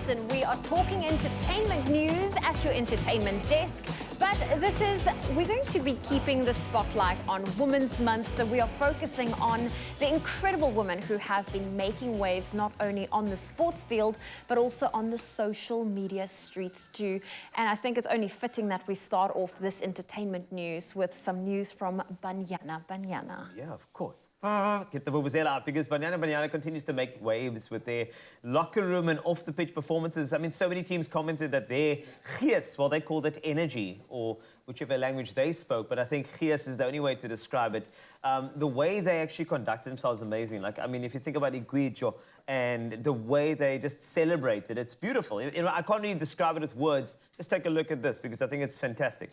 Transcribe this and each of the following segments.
listen, we are talking entertainment news at your entertainment desk. But we're going to be keeping the spotlight on Women's Month, so we are focusing on the incredible women who have been making waves not only on the sports field, but also on the social media streets too. And I think it's only fitting that we start off this entertainment news with some news from Banyana Banyana. Yeah, of course. Get the vuvuzela out, because Banyana Banyana continues to make waves with their locker room and off-the-pitch performances. I mean, so many teams commented that their gees, well, they called it energy, or whichever language they spoke, but I think gees is the only way to describe it. The way they actually conducted themselves is amazing. Like, I mean, if you think about Expresso and the way they just celebrated, it's beautiful. You know, I can't really describe it with words. Just take a look at this, because I think it's fantastic.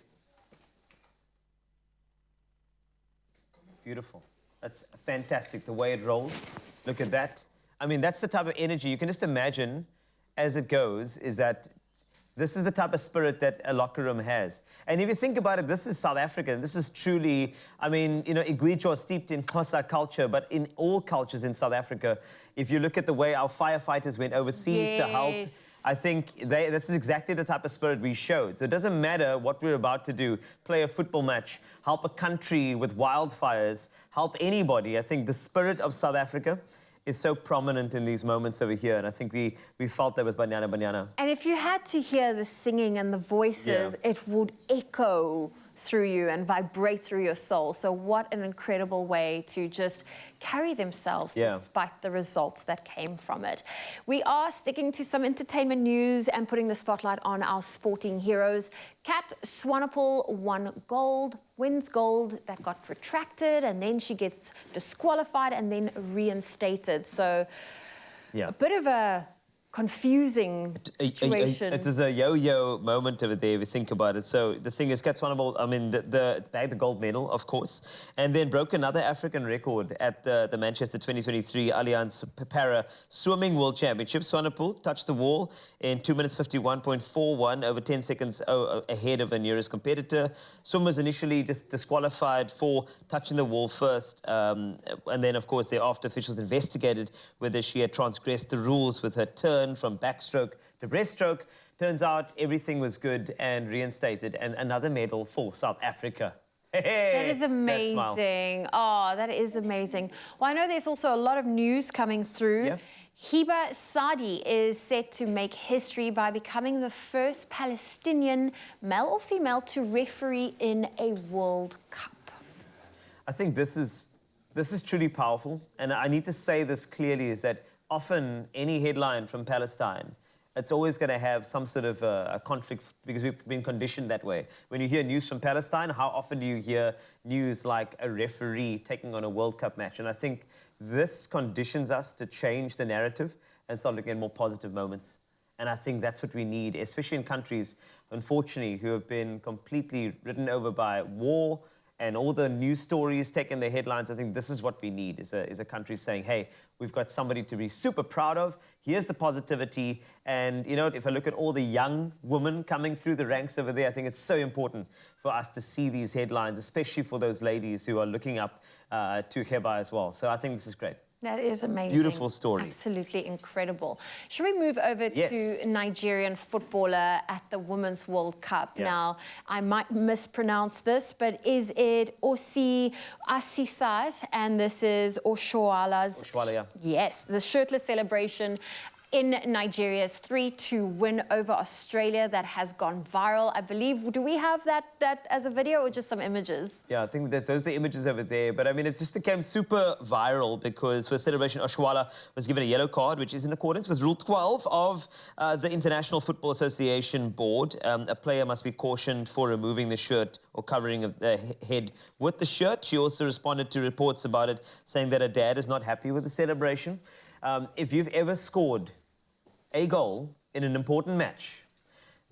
Beautiful. That's fantastic, the way it rolls. Look at that. I mean, that's the type of energy you can just imagine as it goes, is that this is the type of spirit that a locker room has. And if you think about it, this is South Africa. This is truly, I mean, you know, Expresso is steeped in Xhosa culture, but in all cultures in South Africa, if you look at the way our firefighters went overseas to help, I think this is exactly the type of spirit we showed. So it doesn't matter what we're about to do, play a football match, help a country with wildfires, help anybody. I think the spirit of South Africa is so prominent in these moments over here, and I think we felt that with Banyana Banyana. And if you had to hear the singing and the voices, it would echo through you and vibrate through your soul. So what an incredible way to just carry themselves despite the results that came from it. We are sticking to some entertainment news and putting the spotlight on our sporting heroes. Kat Swanepoel wins gold that got retracted, and then she gets disqualified and then reinstated. So a bit of a confusing situation. It was a yo-yo moment over there, if you think about it. So the thing is, Kat Swanepoel, I mean, bagged the gold medal, of course, and then broke another African record at the Manchester 2023 Allianz Para Swimming World Championship. Swanepoel touched the wall in 2 minutes 51.41, over 10 seconds ahead of her nearest competitor. Swim was initially just disqualified for touching the wall first, and then, of course, thereafter officials investigated whether she had transgressed the rules with her turn from backstroke to breaststroke. Turns out everything was good and reinstated, and another medal for South Africa. That is amazing. Oh, that is amazing. Well, I know there's also a lot of news coming through. Hiba Sadi is set to make history by becoming the first Palestinian, male or female, to referee in a World Cup. I think this is truly powerful, and I need to say this clearly, is that often any headline from Palestine, it's always going to have some sort of a conflict, because we've been conditioned that way. When you hear news from Palestine, how often do you hear news like a referee taking on a World Cup match? And I think this conditions us to change the narrative and start looking at more positive moments. And I think that's what we need, especially in countries, unfortunately, who have been completely ridden over by war and all the news stories taking the headlines. I think this is what we need, is a country saying, hey, we've got somebody to be super proud of. Here's the positivity. And, you know, if I look at all the young women coming through the ranks over there, I think it's so important for us to see these headlines, especially for those ladies who are looking up to Hiba as well. So I think this is great. That is amazing. Beautiful story. Absolutely incredible. Should we move over to Nigerian footballer at the Women's World Cup? Now, I might mispronounce this, but is it Osi Asisat? And this is Oshoala's... Oshoala, Yes, the shirtless celebration in Nigeria's 3-2 win over Australia that has gone viral. I believe, do we have that as a video or just some images? Yeah, I think those are the images over there. But I mean, it just became super viral because for celebration, Oshoala was given a yellow card, which is in accordance with Rule 12 of the International Football Association Board. A player must be cautioned for removing the shirt or covering of the head with the shirt. She also responded to reports about it, saying that her dad is not happy with the celebration. If you've ever scored a goal in an important match,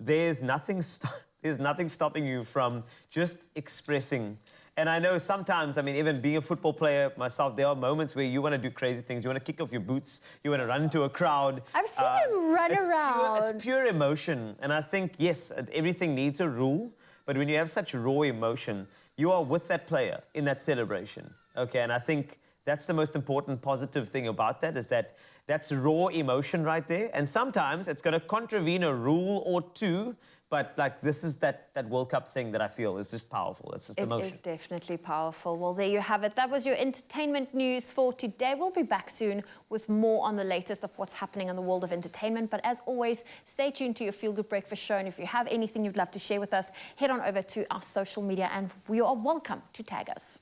there's nothing stopping you from just expressing. And I know sometimes, I mean, even being a football player myself, there are moments where you want to do crazy things. You want to kick off your boots. You want to run into a crowd. I've seen him run around. It's pure emotion. And I think, yes, everything needs a rule. But when you have such raw emotion, you are with that player in that celebration. Okay, and I think That's the most important positive thing about that, is that that's raw emotion right there. And sometimes it's going to contravene a rule or two, but like this is that World Cup thing that I feel is just powerful. It's just emotion. It is definitely powerful. Well, there you have it. That was your entertainment news for today. We'll be back soon with more on the latest of what's happening in the world of entertainment. But as always, stay tuned to your Feel Good Breakfast show. And if you have anything you'd love to share with us, head on over to our social media and you are welcome to tag us.